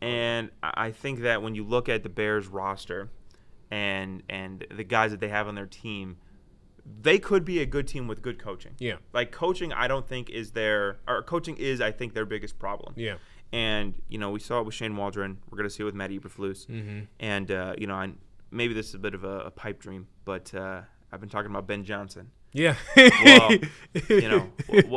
And I think that when you look at the Bears roster and the guys that they have on their team, they could be a good team with good coaching. Yeah. Like coaching, I don't think coaching is, I think, their biggest problem. Yeah. And, we saw it with Shane Waldron. We're going to see it with Matt Eberflus. Mm-hmm. And, maybe this is a bit of a pipe dream, but I've been talking about Ben Johnson. Yeah. Well,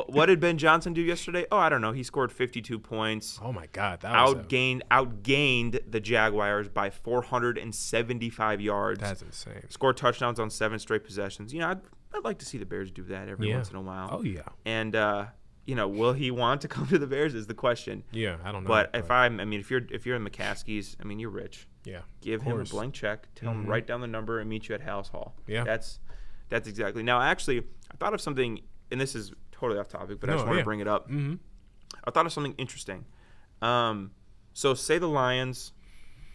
what did Ben Johnson do yesterday? Oh, I don't know. He scored 52 points. Oh, my God. That outgained the Jaguars by 475 yards. That's insane. Scored touchdowns on 7 straight possessions. I'd like to see the Bears do that every once in a while. Oh, yeah. And, will he want to come to the Bears is the question. Yeah, I don't know. But if you're in McCaskey's, you're rich. Yeah. Give him a blank check. Tell him write down the number and meet you at House Hall. Yeah. That's exactly. Now, actually, I thought of something, and this is totally off topic, but I just want to bring it up. Mm-hmm. I thought of something interesting. So say the Lions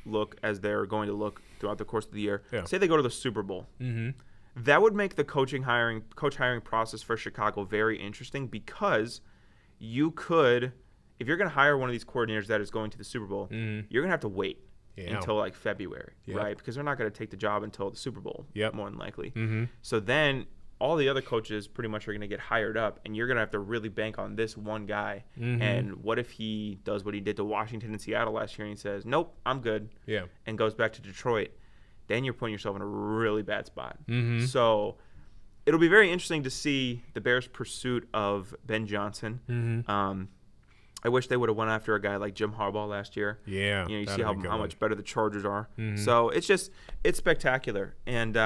look as they're going to look throughout the course of the year. Yeah. Say they go to the Super Bowl. Mm-hmm. That would make the coach hiring process for Chicago very interesting because you could, if you're going to hire one of these coordinators that is going to the Super Bowl, you're going to have to wait until like February, right? Because they're not going to take the job until the Super Bowl, more than likely. Mm-hmm. So then all the other coaches pretty much are going to get hired up, and you're going to have to really bank on this one guy. Mm-hmm. And what if he does what he did to Washington and Seattle last year and he says, nope, I'm good, and goes back to Detroit? Then you're putting yourself in a really bad spot. Mm-hmm. So it'll be very interesting to see the Bears' pursuit of Ben Johnson. Mm-hmm. I wish they would have went after a guy like Jim Harbaugh last year. Yeah. You see how much better the Chargers are. Mm-hmm. So it's spectacular. And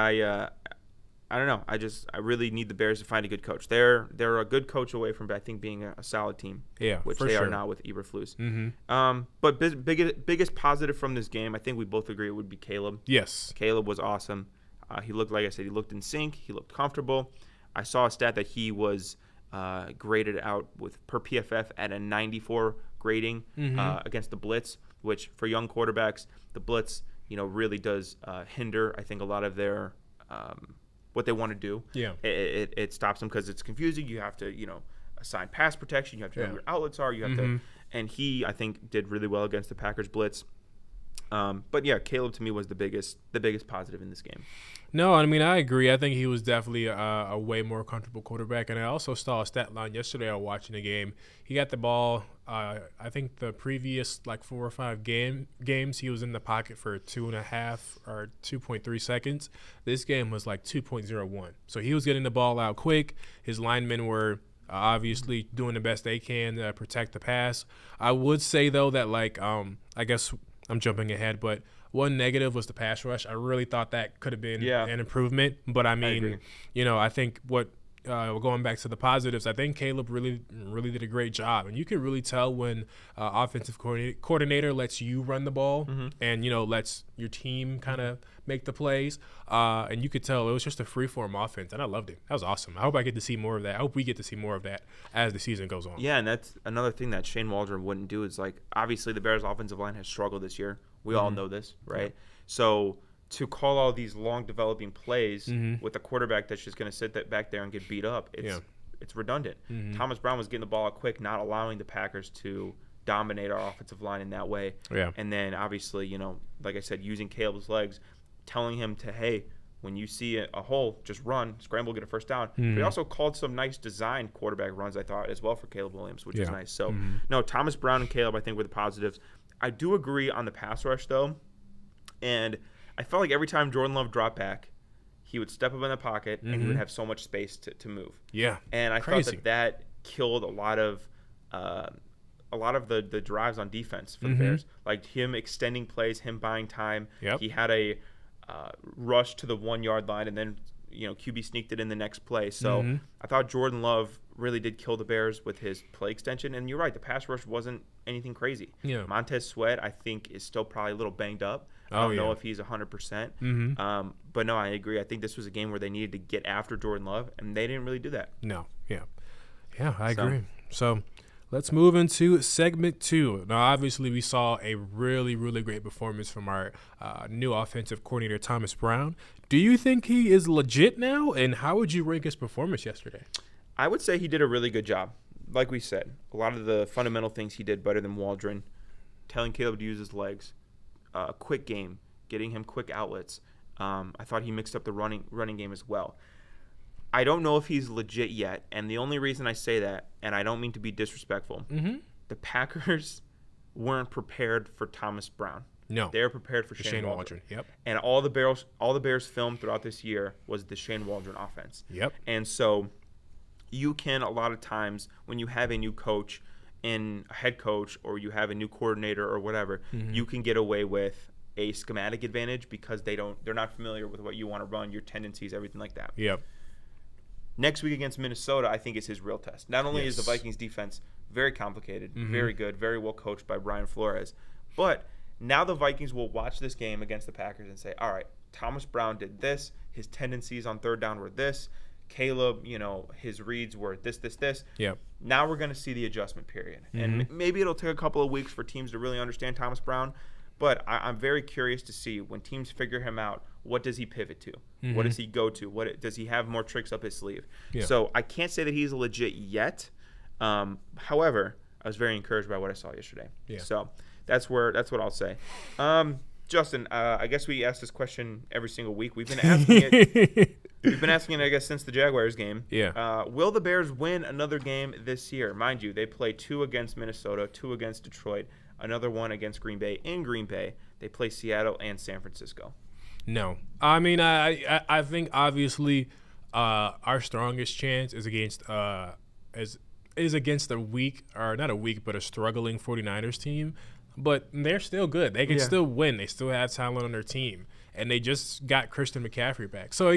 I don't know. I really need the Bears to find a good coach. They're a good coach away from, I think, being a solid team. Yeah, which they are now with Eberflus. Mm-hmm. But biggest positive from this game, I think we both agree it would be Caleb. Yes. Caleb was awesome. He looked, like I said, he looked in sync. He looked comfortable. I saw a stat that he was graded out with per PFF at a 94 grading against the blitz, which for young quarterbacks, the blitz, really does hinder, I think, a lot of their what they want to do. Yeah. It stops them because it's confusing. You have to, assign pass protection. You have to know where your outlets are. You have to, and he, I think, did really well against the Packers blitz. But yeah, Caleb to me was the biggest positive in this game. No, I agree. I think he was definitely a way more comfortable quarterback. And I also saw a stat line yesterday while watching the game. He got the ball, I think the previous 4 or 5 games, he was in the pocket for 2.5 or 2.3 seconds. This game was 2.01. So he was getting the ball out quick. His linemen were obviously doing the best they can to protect the pass. I would say, though, that I guess I'm jumping ahead, but one negative was the pass rush. I really thought that could have been an improvement. But I think what going back to the positives, I think Caleb really did a great job. And you can really tell when offensive coordinator lets you run the ball and, lets your team kind of make the plays. And you could tell it was just a free-form offense, and I loved it. That was awesome. I hope I get to see more of that. I hope we get to see more of that as the season goes on. Yeah, and that's another thing that Shane Waldron wouldn't do is, obviously the Bears' offensive line has struggled this year. We all know this, right? Yeah. So to call all these long developing plays with a quarterback that's just going to sit back there and get beat up, it's redundant. Thomas Brown was getting the ball out quick, not allowing the Packers to dominate our offensive line in that way. Yeah. And then obviously, like I said, using Caleb's legs, telling him to, hey, when you see a hole, just run, scramble, get a first down. But he also called some nice design quarterback runs, I thought, as well for Caleb Williams, which is nice. So, no, Thomas Brown and Caleb, I think, were the positives. I do agree on the pass rush, though. And I felt like every time Jordan Love dropped back, he would step up in the pocket and he would have so much space to move. Yeah. And I thought that killed a lot of the drives on defense for the Bears. Like him extending plays, him buying time. Yep. He had a rush to the 1 yard line and then QB sneaked it in the next play. So I thought Jordan Love really did kill the Bears with his play extension. And you're right, the pass rush wasn't anything crazy. Yeah. Montez Sweat, I think, is still probably a little banged up. I don't know if he's 100%. But no, I agree. I think this was a game where they needed to get after Jordan Love, and they didn't really do that. No. Yeah. Yeah, I agree. So let's move into segment 2. Now, obviously, we saw a really, really great performance from our new offensive coordinator, Thomas Brown. Do you think he is legit now, and how would you rank his performance yesterday? I would say he did a really good job. Like we said, a lot of the fundamental things he did better than Waldron. telling Caleb to use his legs, quick game, getting him quick outlets. I thought he mixed up the running game as well. I don't know if he's legit yet, and the only reason I say that, and I don't mean to be disrespectful, the Packers weren't prepared for Thomas Brown. No, they were prepared for Shane Waldron. Yep. And all the Bears film throughout this year was the Shane Waldron offense. Yep. And so you can, a lot of times when you have a new coach and a head coach, or you have a new coordinator or whatever, you can get away with a schematic advantage because they're not familiar with what you want to run, your tendencies, everything like that. Yep. Next week against Minnesota, I think is his real test. Not only is the Vikings defense very complicated, very good, very well coached by Brian Flores, but now the Vikings will watch this game against the Packers and say, all right, Thomas Brown did this. His tendencies on third down were this. Caleb, his reads were this. Yep. Now we're going to see the adjustment period. And maybe it'll take a couple of weeks for teams to really understand Thomas Brown. But I'm very curious to see when teams figure him out, what does he pivot to? What does he go to? Does he have more tricks up his sleeve? Yeah. So I can't say that he's legit yet. However, I was very encouraged by what I saw yesterday. Yeah. So that's what I'll say. Justin, I guess we ask this question every single week. We've been asking it. We've been asking it, I guess, since the Jaguars game. Yeah. Will the Bears win another game this year? Mind you, they play 2 against Minnesota, 2 against Detroit, another one against Green Bay. In Green Bay, they play Seattle and San Francisco. No. I mean, I think obviously our strongest chance is against against a weak, or not a weak, but a struggling 49ers team. But they're still good. They can still win. They still have talent on their team. And they just got Christian McCaffrey back. So,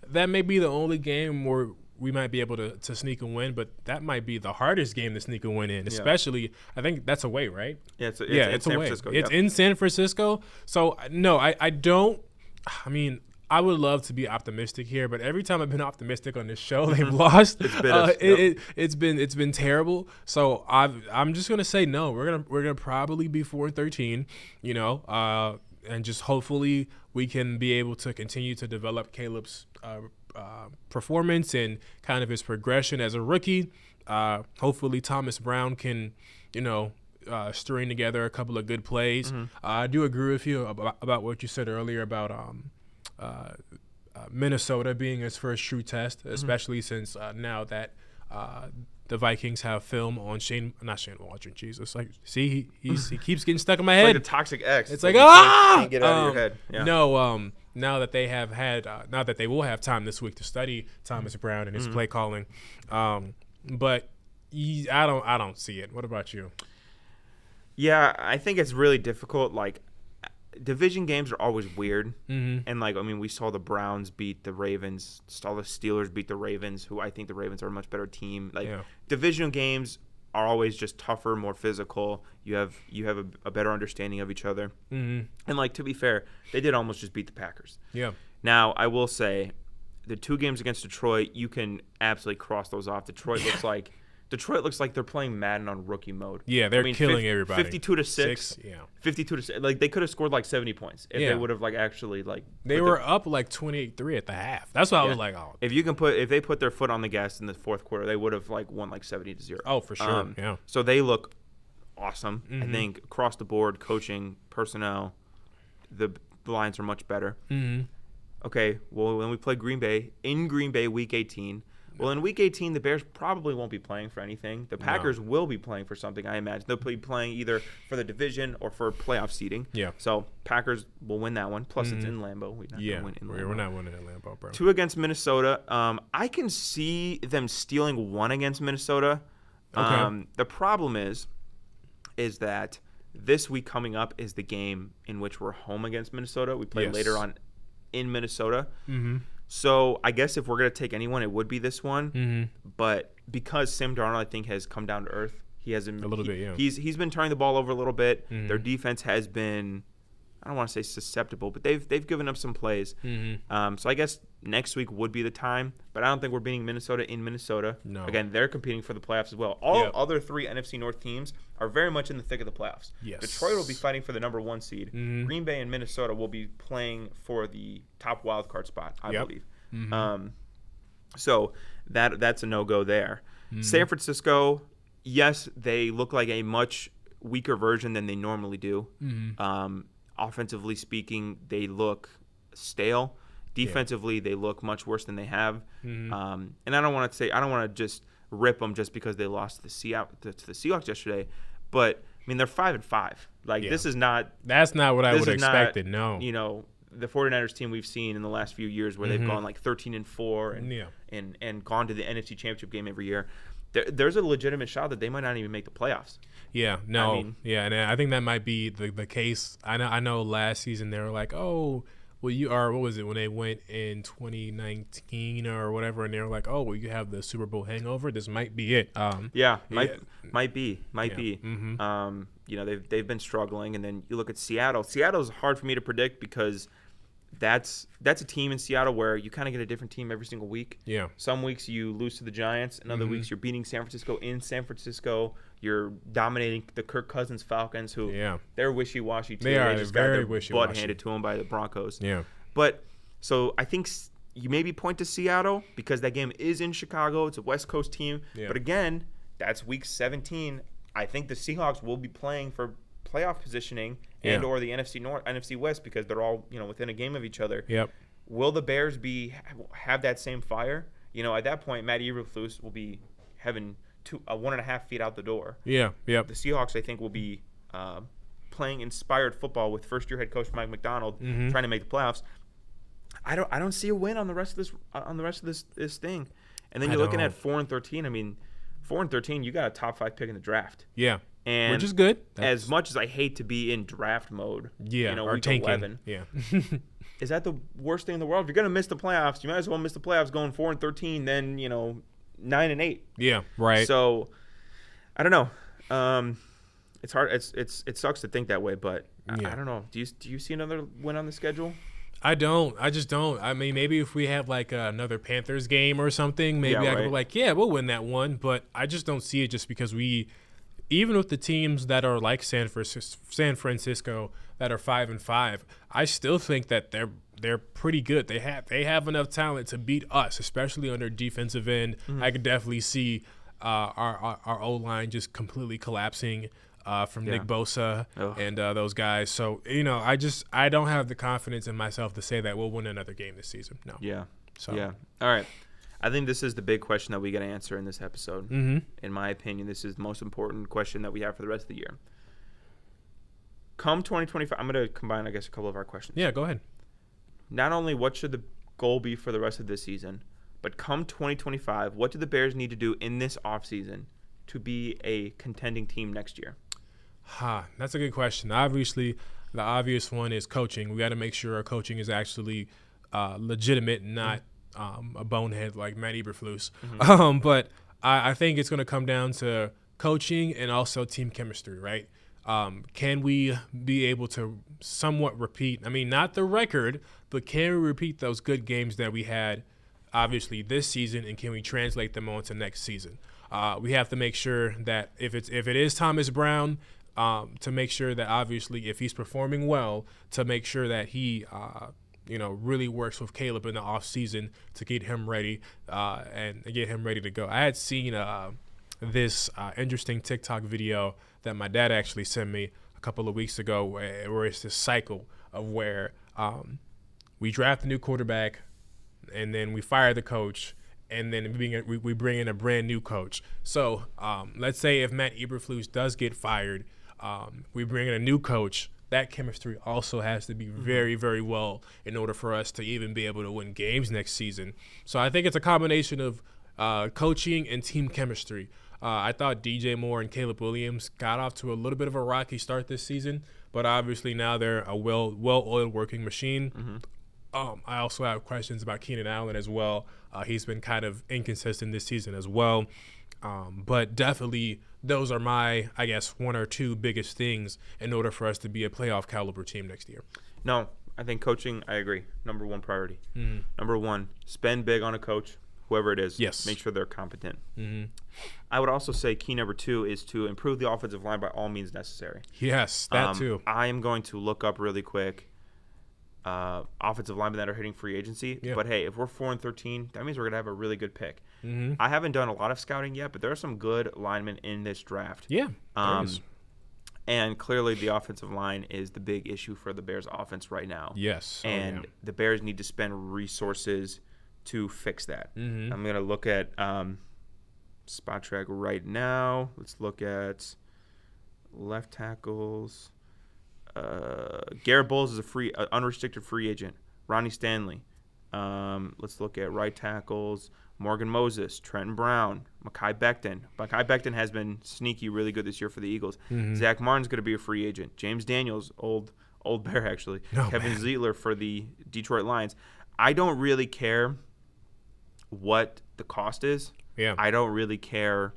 that may be the only game where we might be able to sneak and win, but that might be the hardest game to sneak and win in, especially, I think that's away, right? Yeah, it's San away. Francisco. It's in San Francisco. So, no, I don't – I mean – I would love to be optimistic here, but every time I've been optimistic on this show, they've lost. It's been terrible. So I'm just gonna say no. We're gonna probably be 4-13, and just hopefully we can be able to continue to develop Caleb's performance and kind of his progression as a rookie. Hopefully Thomas Brown can, string together a couple of good plays. I do agree with you about what you said earlier about Minnesota being his first true test, especially since now that the Vikings have film on not Shane Waldron. Jesus, he keeps getting stuck in my head. It's like a toxic ex. It's like can't get out of your head. Yeah. No, now that they have had, now that they will have time this week to study Thomas Brown and his play calling, but I don't see it. What about you? Yeah, I think it's really difficult. Division games are always weird. And, we saw the Browns beat the Ravens, saw the Steelers beat the Ravens, who I think the Ravens are a much better team. Division games are always just tougher, more physical. You have a better understanding of each other. And, to be fair, they did almost just beat the Packers. Yeah. Now, I will say, the 2 games against Detroit, you can absolutely cross those off. Detroit looks like they're playing Madden on rookie mode. Yeah, they're killing everybody. 52-6. Yeah. 52-6. They could have scored 70 points if they would have actually They were up 28-3 at the half. That's why I was like, oh. If they put their foot on the gas in the fourth quarter, they would have won 70-0. Oh, for sure. Yeah. So they look awesome. I think across the board, coaching, personnel, the lines are much better. Okay. Well, when we play Green Bay Week 18. Well, in Week 18, the Bears probably won't be playing for anything. The Packers will be playing for something, I imagine. They'll be playing either for the division or for playoff seeding. Yeah. So Packers will win that one. Plus, it's in Lambeau. We're not winning in Lambeau, bro. 2 against Minnesota. I can see them stealing 1 against Minnesota. Okay. The problem is that this week coming up is the game in which we're home against Minnesota. We play later on in Minnesota. So I guess if we're going to take anyone, it would be this one. But because Sam Darnold, I think, has come down to earth, he hasn't – a little bit, yeah. He's been turning the ball over a little bit. Their defense has been – I don't want to say susceptible, but they've given up some plays. So I guess next week would be the time. But I don't think we're beating Minnesota in Minnesota. No. Again, they're competing for the playoffs as well. All other 3 NFC North teams are very much in the thick of the playoffs. Yes. Detroit will be fighting for the number 1 seed. Green Bay and Minnesota will be playing for the top wild card spot, I believe. So that's a no-go there. San Francisco, yes, they look like a much weaker version than they normally do. Offensively speaking, they look stale. Defensively, they look much worse than they have. And I don't want to just rip them just because they lost to the Seahawks yesterday, but I mean they're 5-5. Like this is not. That's not what I would have expected. No, the 49ers team we've seen in the last few years where they've gone like 13-4 and gone to the NFC Championship game every year. There's a legitimate shot that they might not even make the playoffs. Yeah, no, and I think that might be the case. I know last season they were like, oh, well, what was it when they went in 2019 or whatever, and they were like, oh, well, you have the Super Bowl hangover. This might be it. Might be. They've been struggling, and then you look at Seattle. Seattle's hard for me to predict because that's a team in Seattle where you kind of get a different team every single week. Yeah. Some weeks you lose to the Giants, and other weeks you're beating San Francisco in San Francisco. You're dominating the Kirk Cousins Falcons, who they're wishy-washy too. They are. They just very got their wishy-washy. butt handed to them by the Broncos. Yeah. But so I think you maybe point to Seattle because that game is in Chicago. It's a West Coast team. Yeah. But again, that's week 17. I think the Seahawks will be playing for playoff positioning and or the NFC North, NFC West because they're all within a game of each other. Yep. Will the Bears have that same fire? At that point, Matt Eberflus will be having 1.5 feet out the door. Yeah. Yep. The Seahawks, I think, will be playing inspired football with first-year head coach Mike Macdonald trying to make the playoffs. I don't see a win on the rest of this thing. And then you're looking at 4-13. I mean, 4-13, you got a top 5 pick in the draft. Yeah. And which is good. As much as I hate to be in draft mode, or week tanking. 11, is that the worst thing in the world? If you're gonna miss the playoffs, you might as well miss the playoffs going 4-13 than 9-8. Yeah, right. So I don't know. It's hard. It sucks to think that way, but I don't know. Do you see another win on the schedule? I don't. I just don't. I mean, maybe if we have like another Panthers game or something, maybe I could be like, we'll win that one. But I just don't see it just because even with the teams that are like San Francisco that are 5-5, I still think that they're pretty good. They have enough talent to beat us, especially on their defensive end. I could definitely see our O-line just completely collapsing from Nick Bosa and those guys. So, I don't have the confidence in myself to say that we'll win another game this season. No. Yeah. So. Yeah. All right. I think this is the big question that we got to answer in this episode. In my opinion, this is the most important question that we have for the rest of the year. Come 2025, I'm going to combine, I guess, a couple of our questions. Yeah, go ahead. Not only what should the goal be for the rest of this season, but come 2025, what do the Bears need to do in this offseason to be a contending team next year? That's a good question. Obviously, the obvious one is coaching. We got to make sure our coaching is actually legitimate and not a bonehead like Matt Eberflus. But I think it's going to come down to coaching and also team chemistry, right? Can we be able to somewhat repeat, not the record, but can we repeat those good games that we had, obviously, this season, and can we translate them on to next season? We have to make sure that if it is Thomas Brown, to make sure that, obviously, if he's performing well, to make sure that he really works with Caleb in the offseason to get him ready and get him ready to go. I had seen this interesting TikTok video that my dad actually sent me a couple of weeks ago where it's this cycle of where we draft a new quarterback and then we fire the coach and then we bring in a brand new coach. So let's say if Matt Eberflus does get fired, we bring in a new coach. That chemistry also has to be very, very well in order for us to even be able to win games next season. So I think it's a combination of coaching and team chemistry. I thought DJ Moore and Caleb Williams got off to a little bit of a rocky start this season, but obviously now they're a well-oiled working machine. I also have questions about Keenan Allen as well. He's been kind of inconsistent this season as well. But definitely those are my, I guess, one or two biggest things in order for us to be a playoff caliber team next year. No, I think coaching, I agree. Number one priority. Number one, spend big on a coach, whoever it is. Yes. Make sure they're competent. I would also say key number two is to improve the offensive line by all means necessary. Yes, that too. I am going to look up really quick offensive linemen that are hitting free agency. Yeah. But, hey, if we're 4-13, that means we're going to have a really good pick. I haven't done a lot of scouting yet, but there are some good linemen in this draft. Yeah, there is. And clearly the offensive line is the big issue for the Bears offense right now. Yes. And the Bears need to spend resources to fix that. Mm-hmm. I'm going to look at Spot Track right now. Let's look at left tackles. Garrett Bowles is a unrestricted free agent. Ronnie Stanley. Let's look at right tackles. Morgan Moses, Trenton Brown, Mekhi Becton. Mekhi Becton has been sneaky really good this year for the Eagles. Mm-hmm. Zach Martin's going to be a free agent. James Daniels, old Bear actually. Kevin Zeitler for the Detroit Lions. I don't really care what the cost is. Yeah. I don't really care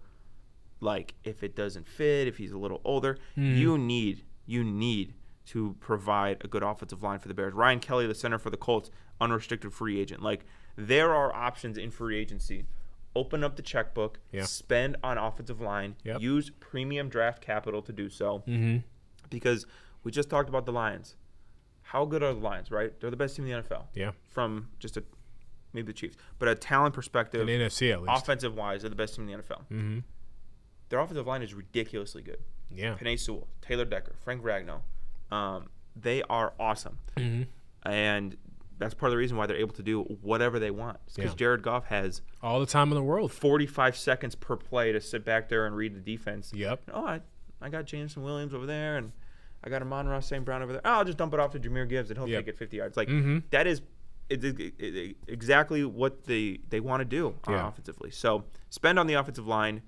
like if it doesn't fit, if he's a little older. You need to provide a good offensive line for the Bears. Ryan Kelly, the center for the Colts, unrestricted free agent. Like, there are options in free agency. Open up the checkbook, spend on offensive line, use premium draft capital to do so. Mm-hmm. Because we just talked about the Lions. How good are the Lions, right? They're the best team in the NFL. Yeah. From just maybe the Chiefs. But a talent perspective, in the NFC at least. Offensive-wise, they're the best team in the NFL. Mm-hmm. Their offensive line is ridiculously good. Yeah. Penei Sewell, Taylor Decker, Frank Ragnow. They are awesome. Mm-hmm. And that's part of the reason why they're able to do whatever they want. It's because Jared Goff has all the time in the world, 45 seconds per play to sit back there and read the defense. Yep. I got Jameson Williams over there, and I got Amon-Ra St. Brown over there. Oh, I'll just dump it off to Jahmyr Gibbs, and he'll take it 50 yards. Like, that is exactly what they want to do offensively. So spend on the offensive line,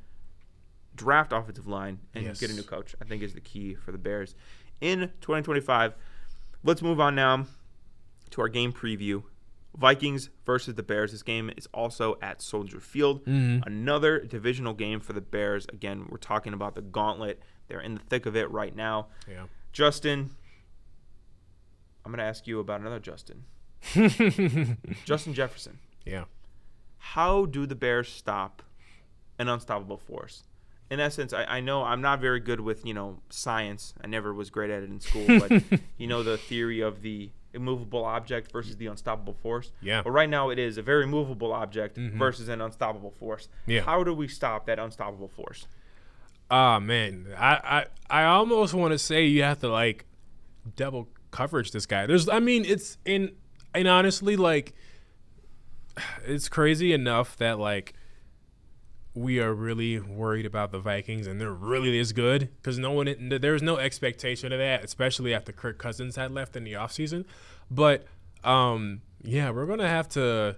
draft offensive line, and get a new coach, I think is the key for the Bears in 2025. Let's move on now to our game preview. Vikings versus the Bears. This game is also at Soldier Field. Another divisional game for the Bears. Again, we're talking about the gauntlet. They're in the thick of it right now. Yeah. Justin, I'm going to ask you about another Justin. Justin Jefferson. Yeah. How do the Bears stop an unstoppable force? In essence, I know I'm not very good with, science. I never was great at it in school. But, the theory of the immovable object versus the unstoppable force. Yeah. But right now it is a very movable object versus an unstoppable force. Yeah. How do we stop that unstoppable force? Man. I almost want to say you have to, double coverage this guy. It's and honestly, it's crazy enough that, we are really worried about the Vikings, and they're really this good because there's no expectation of that, especially after Kirk Cousins had left in the offseason. But, we're going to have to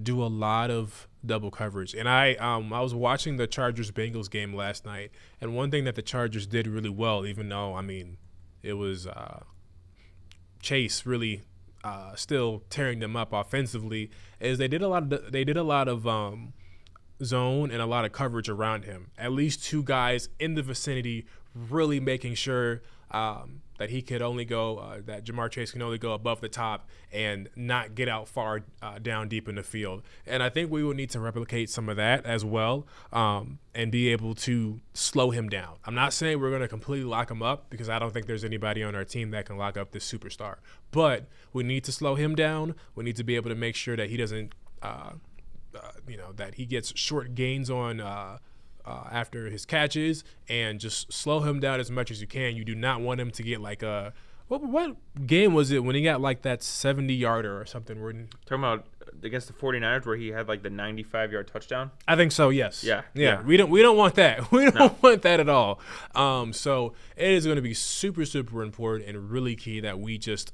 do a lot of double coverage. And I was watching the Chargers-Bengals game last night, and one thing that the Chargers did really well, even though, it was Chase really still tearing them up offensively, is they did a lot of zone and a lot of coverage around him. At least two guys in the vicinity really making sure that he could only go, that Jamar Chase can only go above the top and not get out far down deep in the field. And I think we will need to replicate some of that as well and be able to slow him down. I'm not saying we're going to completely lock him up because I don't think there's anybody on our team that can lock up this superstar. But we need to slow him down. We need to be able to make sure that he doesn't that he gets short gains on after his catches, and just slow him down as much as you can. You do not want him to get what game was it when he got that 70-yarder or something? Talking about against the 49ers where he had the 95-yard touchdown? I think so, yes. Yeah. We don't want that. We don't want that at all. So it is going to be super, super important and really key that we just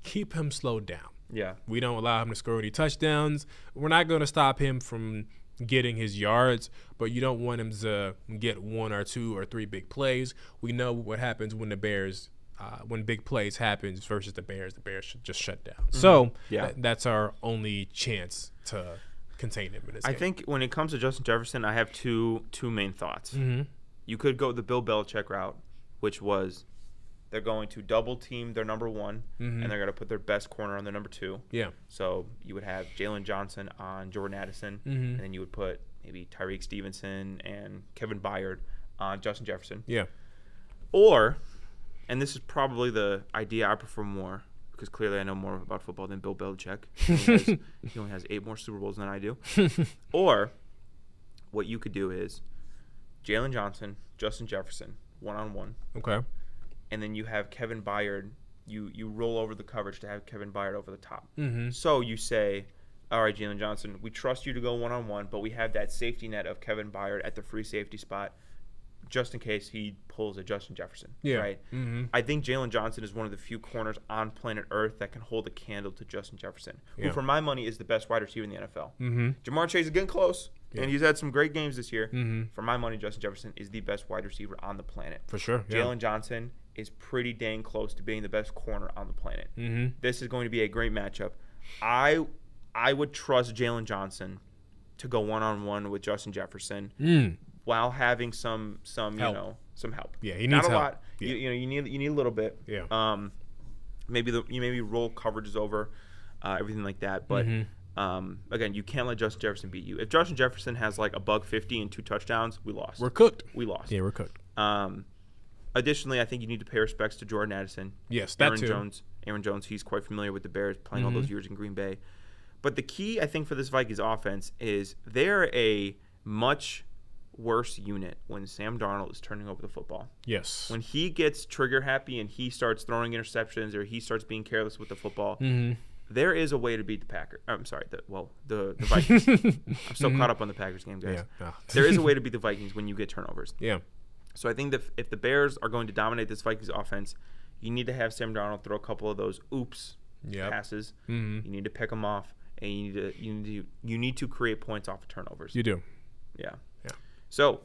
keep him slowed down. Yeah. We don't allow him to score any touchdowns. We're not going to stop him from getting his yards, but you don't want him to get one or two or three big plays. We know what happens when the Bears, when big plays happens versus the Bears should just shut down. So that's our only chance to contain him in this game. I think when it comes to Justin Jefferson, I have two main thoughts. You could go the Bill Belichick route, which was they're going to double team their number one, and they're going to put their best corner on their number two. Yeah. So you would have Jalen Johnson on Jordan Addison, and then you would put maybe Tyreek Stevenson and Kevin Byard on Justin Jefferson. Yeah. Or, and this is probably the idea I prefer more, because clearly I know more about football than Bill Belichick. He only has 8 more Super Bowls than I do. Or what you could do is Jalen Johnson, Justin Jefferson, one-on-one. Okay. And then you have Kevin Byard. You roll over the coverage to have Kevin Byard over the top. Mm-hmm. So you say, all right, Jalen Johnson, we trust you to go one-on-one, but we have that safety net of Kevin Byard at the free safety spot just in case he pulls a Justin Jefferson. Yeah. Right? Mm-hmm. I think Jalen Johnson is one of the few corners on planet Earth that can hold a candle to Justin Jefferson, who, for my money, is the best wide receiver in the NFL. Mm-hmm. Jamar Chase is getting close, and he's had some great games this year. Mm-hmm. For my money, Justin Jefferson is the best wide receiver on the planet. For sure. Yeah. Jalen Johnson is pretty dang close to being the best corner on the planet. Mm-hmm. This is going to be a great matchup. I would trust Jalen Johnson to go one-on-one with Justin Jefferson while having some help. Some help. Yeah, he needs not a help. lot. Yeah. You need a little bit. Yeah. Maybe roll coverages over, everything like that. But again, you can't let Justin Jefferson beat you. If Justin Jefferson has like a $150 and 2 touchdowns, we lost. We're cooked. We lost. Yeah, we're cooked. Additionally, I think you need to pay respects to Jordan Addison. Yes, that too. Aaron Jones, he's quite familiar with the Bears, playing all those years in Green Bay. But the key, I think, for this Vikings offense is they're a much worse unit when Sam Darnold is turning over the football. Yes. When he gets trigger happy and he starts throwing interceptions or he starts being careless with the football, there is a way to beat the Packers. I'm sorry, the Vikings. I'm so caught up on the Packers game, guys. Yeah. There is a way to beat the Vikings when you get turnovers. Yeah. So I think that if the Bears are going to dominate this Vikings offense, you need to have Sam Darnold throw a couple of those passes. You need to pick them off, and you need to create points off of turnovers. You do. Yeah. So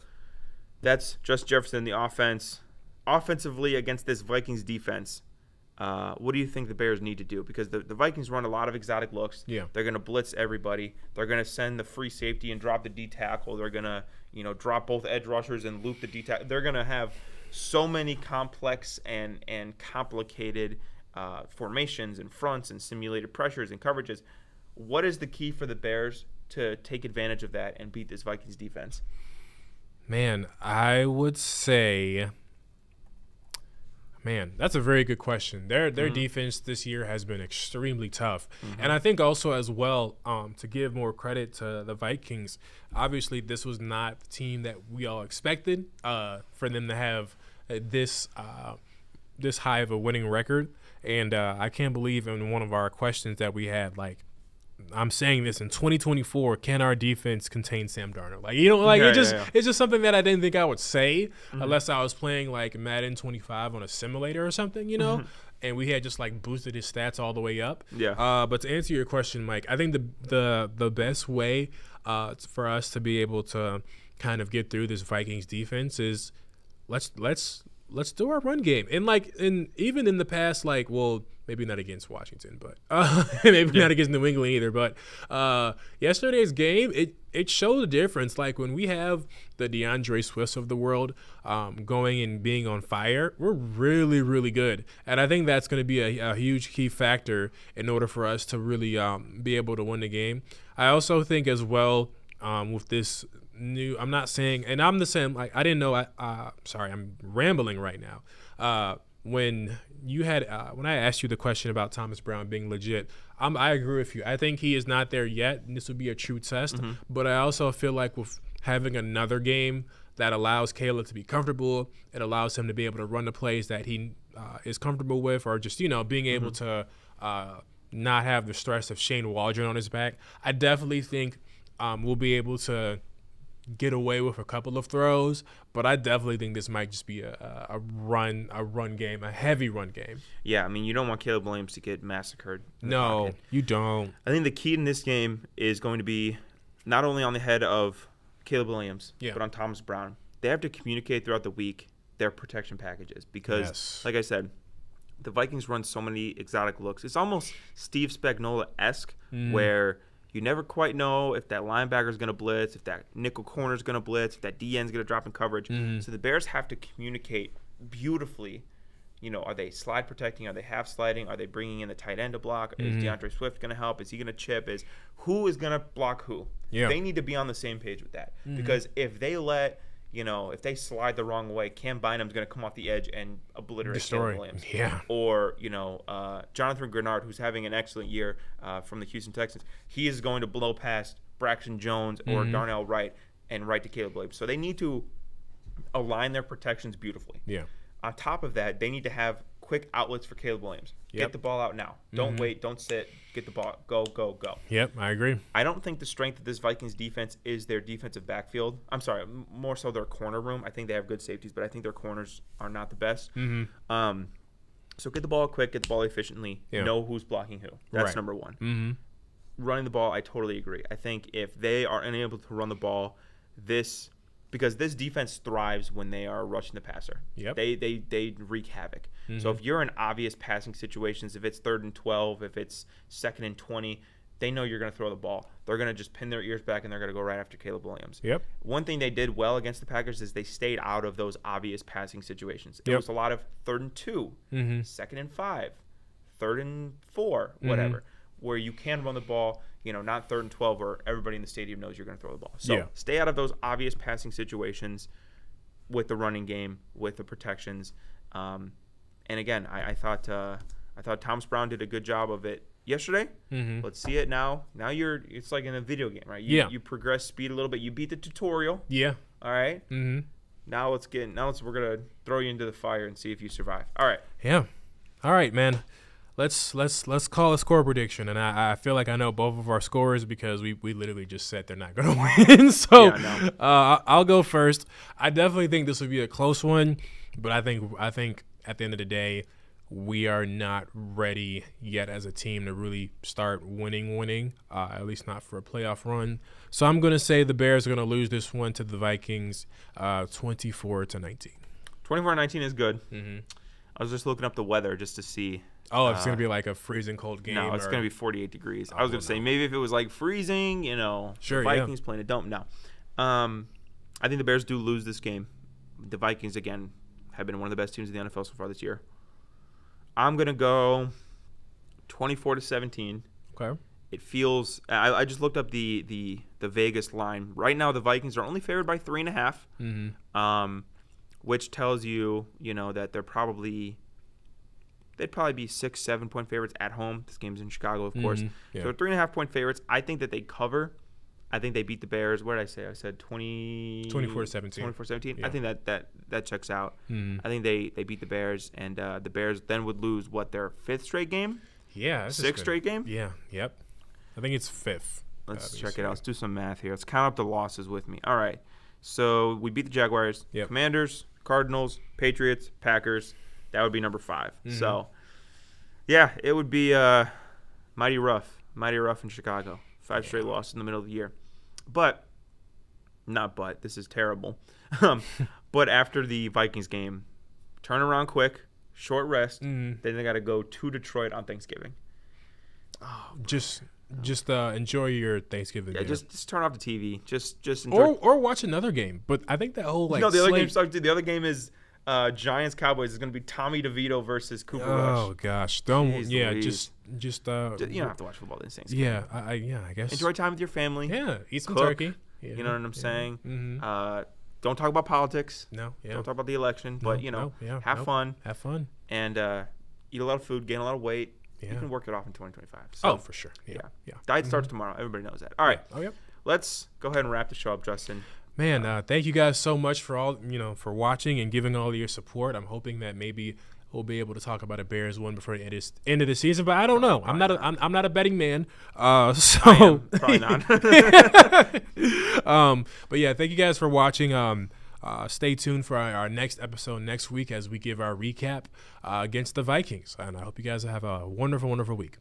that's just Jefferson in the offense. Offensively against this Vikings defense, what do you think the Bears need to do? Because the Vikings run a lot of exotic looks. Yeah. They're going to blitz everybody. They're going to send the free safety and drop the D tackle. They're going to drop both edge rushers and loop the D tackle. They're going to have so many complex and complicated formations and fronts and simulated pressures and coverages. What is the key for the Bears to take advantage of that and beat this Vikings defense? Man, I would say, that's a very good question. Their defense this year has been extremely tough. And I think also as well, to give more credit to the Vikings, obviously this was not the team that we all expected for them to have this high of a winning record. And I can't believe in one of our questions that we had, like, I'm saying this in 2024, can our defense contain Sam Darnold? It's just something that I didn't think I would say unless I was playing like Madden 25 on a simulator or something, and we had just like boosted his stats all the way up. Yeah. But to answer your question, Mike, I think the best way for us to be able to kind of get through this Vikings defense is let's do our run game. And even in the past, maybe not against Washington, but maybe not against New England either. But yesterday's game, it showed a difference. Like when we have the DeAndre Swifts of the world going and being on fire, we're really, really good. And I think that's going to be a huge key factor in order for us to really be able to win the game. I also think as well with this I'm not saying, and I'm the same, like I didn't know, sorry, I'm rambling right now. When I asked you the question about Thomas Brown being legit, I agree with you. I think he is not there yet, and this would be a true test. But I also feel like with having another game that allows Caleb to be comfortable, it allows him to be able to run the plays that he is comfortable with, or just being able to not have the stress of Shane Waldron on his back. I definitely think we'll be able to get away with a couple of throws, but I definitely think this might just be a run game, a heavy run game. Yeah, I mean, you don't want Caleb Williams to get massacred. No, you don't. I think the key in this game is going to be not only on the head of Caleb Williams, but on Thomas Brown. They have to communicate throughout the week their protection packages because, like I said, the Vikings run so many exotic looks. It's almost Steve Spagnuolo-esque where you never quite know if that linebacker is going to blitz, if that nickel corner is going to blitz, if that DN is going to drop in coverage. So the Bears have to communicate beautifully. Are they slide protecting? Are they half sliding? Are they bringing in the tight end to block? Is DeAndre Swift going to help? Is he going to chip? Who is going to block who? Yeah. They need to be on the same page with that because if they let if they slide the wrong way, Cam Bynum's going to come off the edge and obliterate Caleb Williams. Yeah. Or, Jonathan Grenard, who's having an excellent year from the Houston Texans, he is going to blow past Braxton Jones or Darnell Wright and right to Caleb Williams. So they need to align their protections beautifully. Yeah. On top of that, they need to have quick outlets for Caleb Williams. Get the ball out now. Don't wait. Don't sit. Get the ball. Go, go, go. Yep, I agree. I don't think the strength of this Vikings defense is their defensive backfield. I'm sorry, more so their corner room. I think they have good safeties, but I think their corners are not the best. So get the ball quick, get the ball efficiently, know who's blocking who. That's number one. Running the ball, I totally agree. I think if they are unable to run the ball, because this defense thrives when they are rushing the passer. Yep. They wreak havoc. So if you're in obvious passing situations, if it's 3rd and 12, if it's 2nd and 20, they know you're going to throw the ball. They're going to just pin their ears back and they're going to go right after Caleb Williams. Yep. One thing they did well against the Packers is they stayed out of those obvious passing situations. It was a lot of 3rd and 2, 2nd and 5, 3rd and 4, whatever, where you can run the ball, not 3rd and 12 where everybody in the stadium knows you're going to throw the ball. So stay out of those obvious passing situations with the running game, with the protections. And again, I thought Thomas Brown did a good job of it yesterday. Let's see it now. Now it's like in a video game, right? You progress speed a little bit. You beat the tutorial. Yeah. All right. Now we're gonna throw you into the fire and see if you survive. All right. Yeah. All right, man. Let's call a score prediction, and I feel like I know both of our scores because we literally just said they're not gonna win. So I'll go first. I definitely think this would be a close one, but I think at the end of the day, we are not ready yet as a team to really start winning, at least not for a playoff run. So I'm going to say the Bears are going to lose this one to the Vikings 24-19. 24-19 is good. I was just looking up the weather just to see. Oh, it's going to be like a freezing cold game. No, it's going to be 48 degrees. I was going to say maybe if it was like freezing, sure, the Vikings playing a dome. No. I think the Bears do lose this game. The Vikings, again, have been one of the best teams in the NFL so far this year. I'm going to go 24-17. Okay. It feels I just looked up the Vegas line. Right now the Vikings are only favored by 3.5. Which tells you, that they'd probably be 6-7 point favorites at home. This game's in Chicago, of course. So 3.5 point favorites. I think that they cover. I think they beat the Bears. What did I say? I said 24-17. 24-17. Yeah. I think that checks out. I think they beat the Bears, and the Bears then would lose, their 5th straight game? Yeah. 6th straight game? Yeah. Yep. I think it's 5th. Let's check it out. Let's do some math here. Let's count up the losses with me. All right. So we beat the Jaguars, Commanders, Cardinals, Patriots, Packers. That would be number 5. So, yeah, it would be mighty rough in Chicago. 5 straight losses in the middle of the year. This is terrible. But after the Vikings game, turn around quick, short rest, then they got to go to Detroit on Thanksgiving. Oh, just enjoy your Thanksgiving dinner. Just turn off the TV. Just enjoy. Or watch another game. But I think that whole the other game sucks, dude. The other game is Giants Cowboys. Is going to be Tommy DeVito versus Cooper Rush. Oh gosh, don't. Jeez Yeah, Louise. just you don't have to watch football this Thanksgiving. Yeah, I guess. Enjoy time with your family. Yeah, eat some cook, turkey. You know what I'm saying? Don't talk about politics. No. Yeah. Don't talk about the election. But have fun. Have fun. And eat a lot of food, gain a lot of weight. Yeah. You can work it off in 2025. So, for sure. Yeah. Diet starts tomorrow. Everybody knows that. All right. Oh, yep. Let's go ahead and wrap the show up, Justin. Man, thank you guys so much for all for watching and giving all your support. I'm hoping that maybe we'll be able to talk about a Bears win before the end of the season, but I don't know. I'm not a betting man, so probably not. But yeah, thank you guys for watching. Stay tuned for our next episode next week as we give our recap against the Vikings, and I hope you guys have a wonderful, wonderful week.